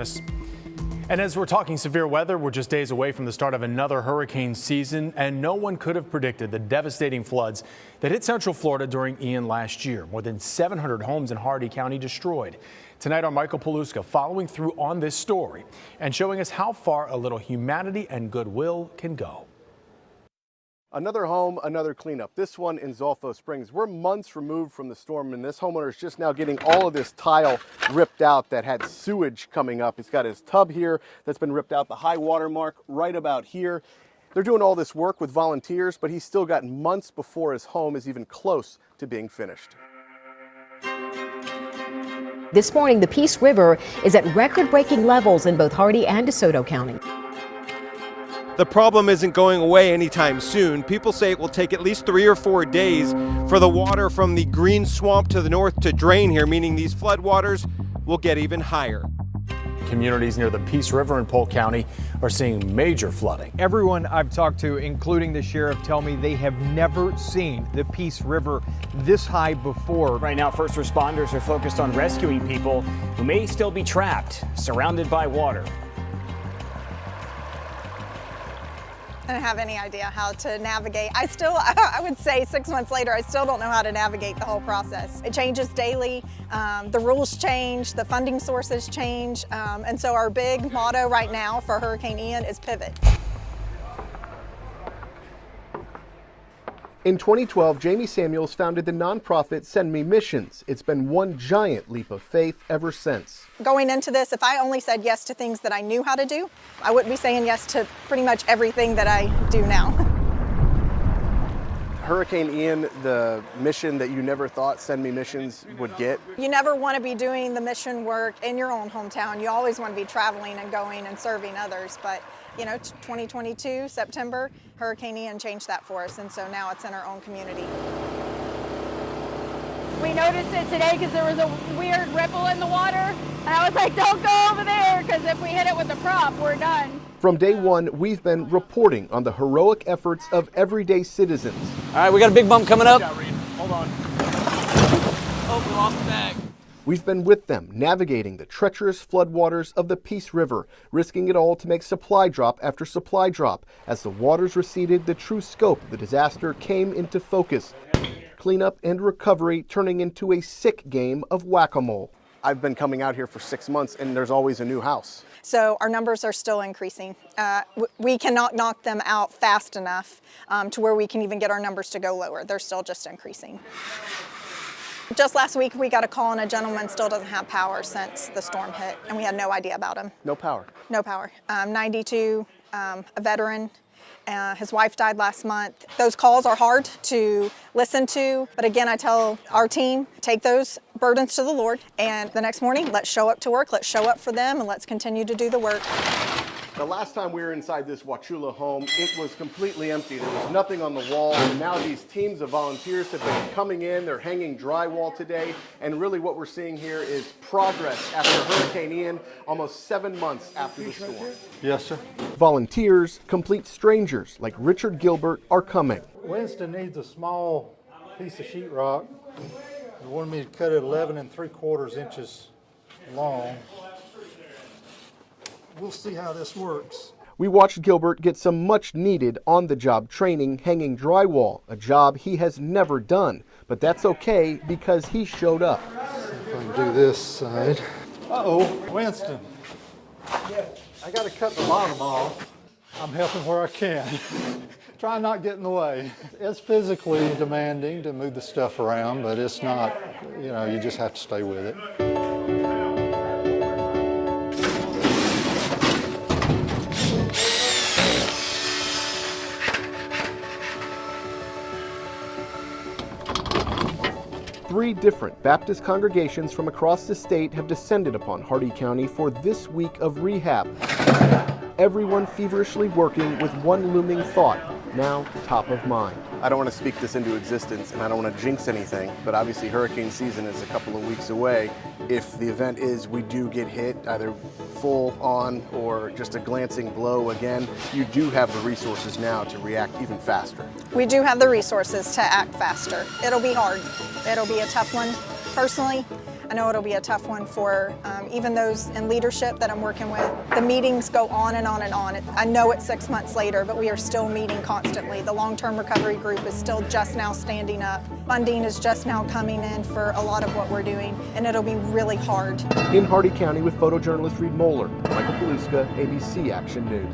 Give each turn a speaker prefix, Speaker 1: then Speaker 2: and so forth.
Speaker 1: Janice. And as we're talking severe weather, we're just days away from the start of another hurricane season, and no one could have predicted the devastating floods that hit Central Florida during Ian last year. More than 700 homes in Hardee County destroyed. Tonight, our Michael Paluska following through on this story and showing us how far a little humanity and goodwill can go.
Speaker 2: Another home, another cleanup. This one in Zolfo Springs. We're months removed from the storm, and this homeowner is just now getting all of this tile ripped out that had sewage coming up. He's got his tub here that's been ripped out, the high water mark right about here. They're doing all this work with volunteers, but he's still got months before his home is even close to being finished.
Speaker 3: This morning, the Peace River is at record-breaking levels in both Hardee and DeSoto County.
Speaker 4: The problem isn't going away anytime soon. People say it will take at least 3 or 4 days for the water from the green swamp to the north to drain here, meaning these floodwaters will get even higher.
Speaker 1: Communities near the Peace River in Polk County are seeing major flooding.
Speaker 5: Everyone I've talked to, including the sheriff, tell me they have never seen the Peace River this high before.
Speaker 6: Right now, first responders are focused on rescuing people who may still be trapped, surrounded by water.
Speaker 7: I don't have any idea how to navigate. I would say 6 months later, I still don't know how to navigate the whole process. It changes daily, the rules change, the funding sources change, and so our big motto right now for Hurricane Ian is pivot.
Speaker 2: In 2012, Jamie Samuels founded the nonprofit Send Me Missions. It's been one giant leap of faith ever since.
Speaker 7: Going into this, if I only said yes to things that I knew how to do, I wouldn't be saying yes to pretty much everything that I do now.
Speaker 2: Hurricane Ian, the mission that you never thought Send Me Missions would get.
Speaker 7: You never want to be doing the mission work in your own hometown. You always want to be traveling and going and serving others. But, you know, 2022, September, Hurricane Ian changed that for us, and so now it's in our own community.
Speaker 8: We noticed it today because there was a weird ripple in the water, and I was like, don't go over there, because if we hit it with a prop, we're done.
Speaker 2: From day one, we've been reporting on the heroic efforts of everyday citizens.
Speaker 9: All right, we got a big bump coming up.
Speaker 6: Hold on. Oh, we lost the bag.
Speaker 2: We've been with them, navigating the treacherous floodwaters of the Peace River, risking it all to make supply drop after supply drop. As the waters receded, the true scope of the disaster came into focus. Cleanup and recovery turning into a sick game of whack-a-mole. I've been coming out here for 6 months, and there's always a new house.
Speaker 7: So our numbers are still increasing. We cannot knock them out fast enough to where we can even get our numbers to go lower. They're still just increasing. Just last week, we got a call, and a gentleman still doesn't have power since the storm hit, and we had no idea about him.
Speaker 2: No power?
Speaker 7: No power. 92, a veteran. His wife died last month. Those calls are hard to listen to, but again, I tell our team, take those burdens to the Lord, and the next morning, let's show up to work, let's show up for them, and let's continue to do the work.
Speaker 2: The last time we were inside this Wauchula home, it was completely empty. There was nothing on the wall, and now these teams of volunteers have been coming in. They're hanging drywall today, and really what we're seeing here is progress after Hurricane Ian, almost 7 months after the storm.
Speaker 10: Yes, sir.
Speaker 2: Volunteers, complete strangers like Richard Gilbert, are coming.
Speaker 10: Winston needs a small piece of sheetrock. He wanted me to cut it 11 3/4 inches long. We'll see how this works.
Speaker 2: We watched Gilbert get some much needed on-the-job training hanging drywall, a job he has never done. But that's okay because he showed up.
Speaker 10: See if I can do this side. Uh-oh, Winston. I got to cut the bottom off. I'm helping where I can. Try not to get in the way. It's physically demanding to move the stuff around, but it's not, you just have to stay with it.
Speaker 2: Three different Baptist congregations from across the state have descended upon Hardee County for this week of rehab. Everyone feverishly working with one looming thought, now top of mind. I don't want to speak this into existence, and I don't want to jinx anything, but obviously hurricane season is a couple of weeks away. If the event is we do get hit, either full on or just a glancing blow again, you do have the resources now to react even faster.
Speaker 7: We do have the resources to act faster. It'll be hard. It'll be a tough one. Personally, I know it'll be a tough one for even those in leadership that I'm working with. The meetings go on and on and on. I know it's 6 months later, but we are still meeting constantly. The long-term recovery group is still just now standing up. Funding is just now coming in for a lot of what we're doing, and it'll be really hard.
Speaker 2: In Hardee County with photojournalist Reed Moeller, Michael Paluska, ABC Action News.